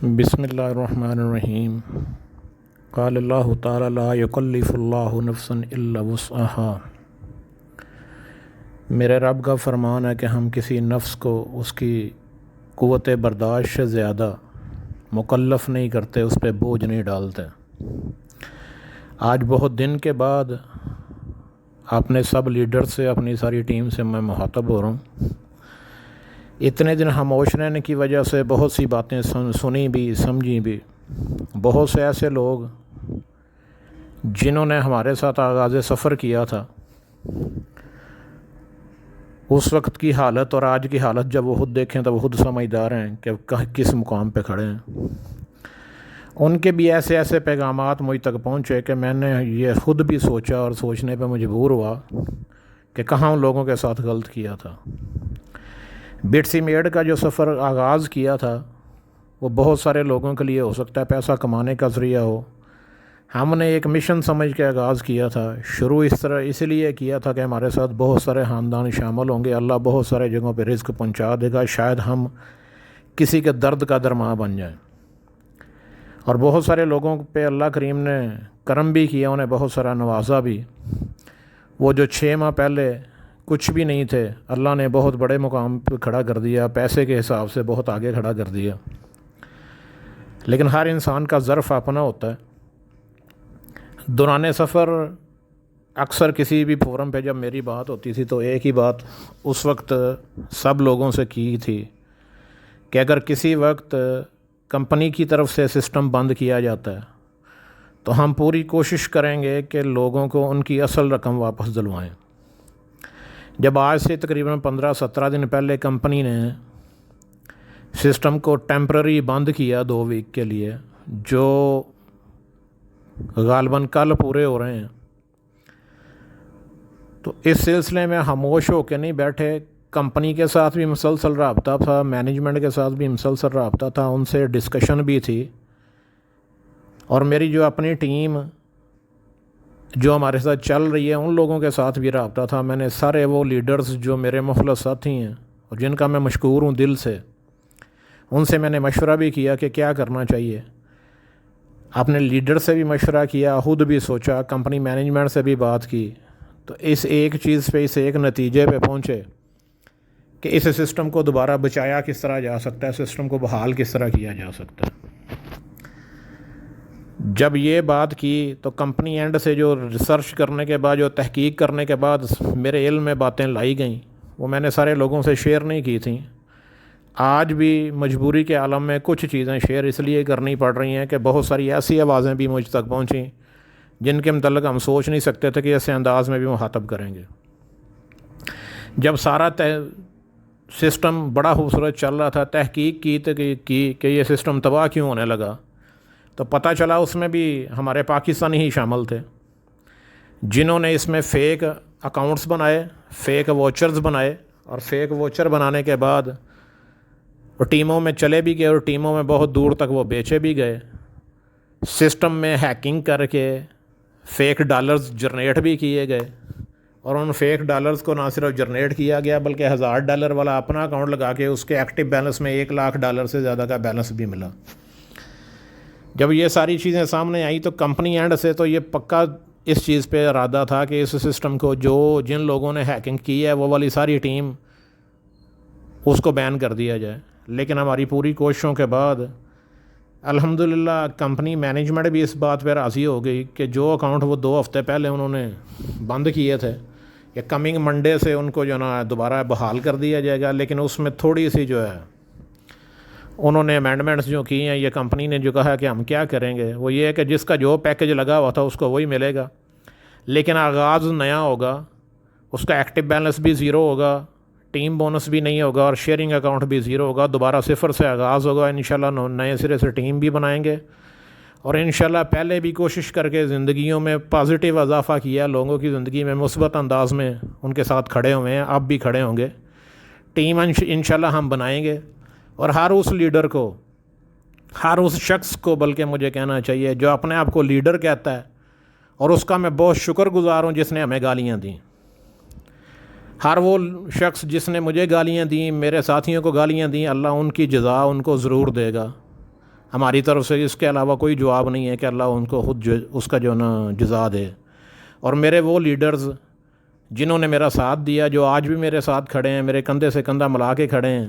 بسم اللہ الرحمن الرحیم۔ قال اللہ تعالی لا یکلف اللہ نفسا الا وسعها۔ میرے رب کا فرمان ہے کہ ہم کسی نفس کو اس کی قوت برداشت سے زیادہ مکلف نہیں کرتے، اس پہ بوجھ نہیں ڈالتے۔ آج بہت دن کے بعد اپنے سب لیڈر سے، اپنی ساری ٹیم سے میں مخاطب ہو رہا ہوں۔ اتنے دن خاموش رہنے کی وجہ سے بہت سی باتیں سنی بھی، سمجھی بھی۔ بہت سے ایسے لوگ جنہوں نے ہمارے ساتھ آغاز سفر کیا تھا، اس وقت کی حالت اور آج کی حالت جب وہ خود دیکھیں تو وہ خود سمجھدار ہیں کہ کس مقام پہ کھڑے ہیں۔ ان کے بھی ایسے ایسے پیغامات مجھ تک پہنچے کہ میں نے یہ خود بھی سوچا اور سوچنے پہ مجبور ہوا کہ کہاں ان لوگوں کے ساتھ غلط کیا تھا۔ بٹسی میڈ کا جو سفر آغاز کیا تھا وہ بہت سارے لوگوں کے لیے ہو سکتا ہے پیسہ کمانے کا ذریعہ ہو۔ ہم نے ایک مشن سمجھ کے آغاز کیا تھا۔ شروع اس لیے کیا تھا کہ ہمارے ساتھ بہت سارے خاندان شامل ہوں گے، اللہ بہت سارے جگہوں پہ رزق پہنچا دے گا، شاید ہم کسی کے درد کا درماں بن جائیں۔ اور بہت سارے لوگوں پہ اللہ کریم نے کرم بھی کیا، انہیں بہت سارا نوازا بھی۔ وہ جو 6 ماہ پہلے کچھ بھی نہیں تھے، اللہ نے بہت بڑے مقام پہ کھڑا کر دیا، پیسے کے حساب سے بہت آگے کھڑا کر دیا۔ لیکن ہر انسان کا ظرف اپنا ہوتا ہے۔ دوران سفر اکثر کسی بھی فورم پہ جب میری بات ہوتی تھی تو ایک ہی بات اس وقت سب لوگوں سے کی تھی کہ اگر کسی وقت کمپنی کی طرف سے سسٹم بند کیا جاتا ہے تو ہم پوری کوشش کریں گے کہ لوگوں کو ان کی اصل رقم واپس دلوائیں۔ جب آج سے تقریباً 15-17 دن پہلے کمپنی نے سسٹم کو ٹیمپرری بند کیا 2 ویک کے لیے، جو غالباً کل پورے ہو رہے ہیں، تو اس سلسلے میں خاموش ہو کے نہیں بیٹھے۔ کمپنی کے ساتھ بھی مسلسل رابطہ تھا، مینجمنٹ کے ساتھ بھی مسلسل رابطہ تھا، ان سے ڈسکشن بھی تھی، اور میری جو اپنی ٹیم جو ہمارے ساتھ چل رہی ہے ان لوگوں کے ساتھ بھی رابطہ تھا۔ میں نے سارے وہ لیڈرز جو میرے مخلص ساتھی ہیں اور جن کا میں مشکور ہوں دل سے، ان سے میں نے مشورہ بھی کیا کہ کیا کرنا چاہیے۔ اپنے لیڈر سے بھی مشورہ کیا، خود بھی سوچا، کمپنی مینجمنٹ سے بھی بات کی، تو اس ایک چیز پہ، اس ایک نتیجے پہ پہنچے کہ اس سسٹم کو دوبارہ بچایا کس طرح جا سکتا ہے، سسٹم کو بحال کس طرح کیا جا سکتا ہے۔ جب یہ بات کی تو کمپنی اینڈ سے جو ریسرچ کرنے کے بعد، جو تحقیق کرنے کے بعد میرے علم میں باتیں لائی گئیں، وہ میں نے سارے لوگوں سے شیئر نہیں کی تھیں۔ آج بھی مجبوری کے عالم میں کچھ چیزیں شیئر اس لیے کرنی پڑ رہی ہیں کہ بہت ساری ایسی آوازیں بھی مجھ تک پہنچیں جن کے متعلق ہم سوچ نہیں سکتے تھے کہ ایسے انداز میں بھی مخاطب کریں گے۔ جب سارا سسٹم بڑا خوبصورت چل رہا تھا، تحقیق کی کہ یہ سسٹم تباہ کیوں ہونے لگا، تو پتہ چلا اس میں بھی ہمارے پاکستانی ہی شامل تھے، جنہوں نے اس میں فیک اکاؤنٹس بنائے، فیک واچرز بنائے، اور فیک واچر بنانے کے بعد وہ ٹیموں میں چلے بھی گئے اور ٹیموں میں بہت دور تک وہ بیچے بھی گئے۔ سسٹم میں ہیکنگ کر کے فیک ڈالرز جنریٹ بھی کیے گئے، اور ان فیک ڈالرز کو نہ صرف جنریٹ کیا گیا بلکہ $1000 والا اپنا اکاؤنٹ لگا کے اس کے ایکٹیو بیلنس میں $1,00,000 سے زیادہ کا بیلنس بھی ملا۔ جب یہ ساری چیزیں سامنے آئی تو کمپنی اینڈ سے تو یہ پکا اس چیز پہ ارادہ تھا کہ اس سسٹم کو جن لوگوں نے ہیکنگ کی ہے وہ والی ساری ٹیم اس کو بین کر دیا جائے۔ لیکن ہماری پوری کوششوں کے بعد الحمدللہ کمپنی مینجمنٹ بھی اس بات پہ راضی ہو گئی کہ جو اکاؤنٹ وہ 2 ہفتے پہلے انہوں نے بند کیے تھے، کہ کمنگ منڈے سے ان کو جو نا دوبارہ بحال کر دیا جائے گا۔ لیکن اس میں تھوڑی سی جو ہے انہوں نے امینڈمنٹس جو کی ہیں، یہ کمپنی نے جو کہا کہ ہم کیا کریں گے، وہ یہ ہے کہ جس کا جو پیکج لگا ہوا تھا اس کو وہی ملے گا، لیکن آغاز نیا ہوگا، اس کا ایکٹیو بیلنس بھی 0 ہوگا، ٹیم بونس بھی نہیں ہوگا، اور شیئرنگ اکاؤنٹ بھی 0 ہوگا، دوبارہ 0 سے آغاز ہوگا۔ انشاءاللہ نئے سرے سے ٹیم بھی بنائیں گے، اور انشاءاللہ پہلے بھی کوشش کر کے زندگیوں میں پازیٹیو اضافہ کیا، لوگوں کی زندگی میں مثبت انداز میں ان کے ساتھ کھڑے ہوئے ہیں، اب بھی کھڑے ہوں گے۔ ٹیم انشاءاللہ ہم بنائیں گے، اور ہر اس لیڈر کو، ہر اس شخص کو بلکہ مجھے کہنا چاہیے جو اپنے آپ کو لیڈر کہتا ہے، اور اس کا میں بہت شکر گزار ہوں جس نے ہمیں گالیاں دیں۔ ہر وہ شخص جس نے مجھے گالیاں دیں، میرے ساتھیوں کو گالیاں دیں، اللہ ان کی جزا ان کو ضرور دے گا۔ ہماری طرف سے اس کے علاوہ کوئی جواب نہیں ہے کہ اللہ ان کو خود اس کا جو نا جزا دے۔ اور میرے وہ لیڈرز جنہوں نے میرا ساتھ دیا، جو آج بھی میرے ساتھ کھڑے ہیں، میرے کندھے سے کندھا ملا کے کھڑے ہیں،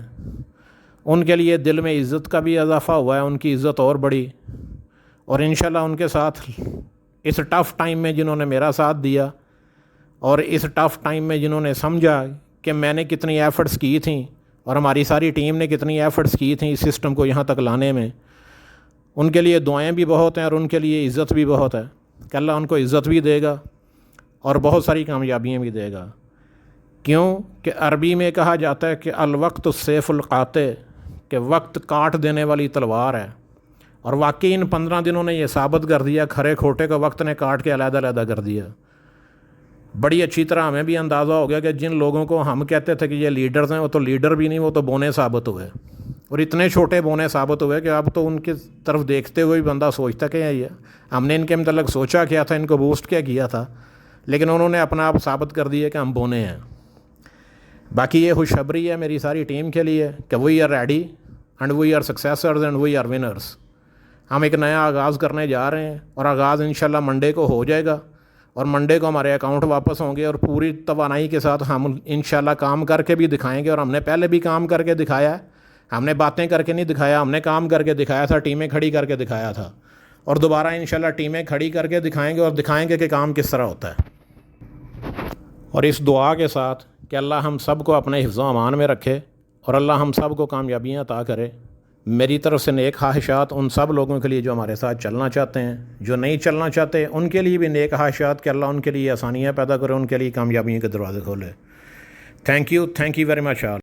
ان کے لیے دل میں عزت کا بھی اضافہ ہوا ہے، ان کی عزت اور بڑھی۔ اور انشاءاللہ ان کے ساتھ اس ٹف ٹائم میں جنہوں نے میرا ساتھ دیا، اور اس ٹف ٹائم میں جنہوں نے سمجھا کہ میں نے کتنی ایفرٹس کی تھیں اور ہماری ساری ٹیم نے کتنی ایفرٹس کی تھیں اس سسٹم کو یہاں تک لانے میں، ان کے لیے دعائیں بھی بہت ہیں اور ان کے لیے عزت بھی بہت ہے کہ اللہ ان کو عزت بھی دے گا اور بہت ساری کامیابیاں بھی دے گا۔ کیوں کہ عربی میں کہا جاتا ہے کہ الوقت سیف القاطع، کہ وقت کاٹ دینے والی تلوار ہے، اور واقعی ان 15 دنوں نے یہ ثابت کر دیا، کھرے کھوٹے کا وقت نے کاٹ کے علیحدہ علیحدہ کر دیا۔ بڑی اچھی طرح ہمیں بھی اندازہ ہو گیا کہ جن لوگوں کو ہم کہتے تھے کہ یہ لیڈرز ہیں، وہ تو لیڈر بھی نہیں، وہ تو بونے ثابت ہوئے، اور اتنے چھوٹے بونے ثابت ہوئے کہ اب تو ان کی طرف دیکھتے ہوئے بندہ سوچتا کہ یہ ہم نے ان کے متعلق سوچا کیا تھا، ان کو بوسٹ کیا تھا، لیکن انہوں نے اپنا آپ ثابت کر دیا کہ ہم بونے ہیں۔ باقی یہ خوشخبری ہے میری ساری ٹیم کے لیے کہ we are ready and we are successors and we are winners. ہم ایک نیا آغاز کرنے جا رہے ہیں، اور آغاز انشاءاللہ منڈے کو ہو جائے گا، اور منڈے کو ہمارے اکاؤنٹ واپس ہوں گے، اور پوری توانائی کے ساتھ ہم انشاءاللہ کام کر کے بھی دکھائیں گے، اور ہم نے پہلے بھی کام کر کے دکھایا ہے، ہم نے باتیں کر کے نہیں دکھایا، ہم نے کام کر کے دکھایا تھا، ٹیمیں کھڑی کر کے دکھایا تھا، اور دوبارہ انشاءاللہ ٹیمیں کھڑی کر کے دکھائیں گے اور دکھائیں گے کہ کام کس طرح ہوتا ہے۔ اور اس دعا کے ساتھ کہ اللہ ہم سب کو اپنے حفظ و امان میں رکھے اور اللہ ہم سب کو کامیابیاں عطا کرے، میری طرف سے نیک خواہشات ان سب لوگوں کے لیے جو ہمارے ساتھ چلنا چاہتے ہیں، جو نہیں چلنا چاہتے ان کے لیے بھی نیک خواہشات کہ اللہ ان کے لیے آسانیاں پیدا کرے، ان کے لیے کامیابیوں کے دروازے کھولے۔ Thank you very much all.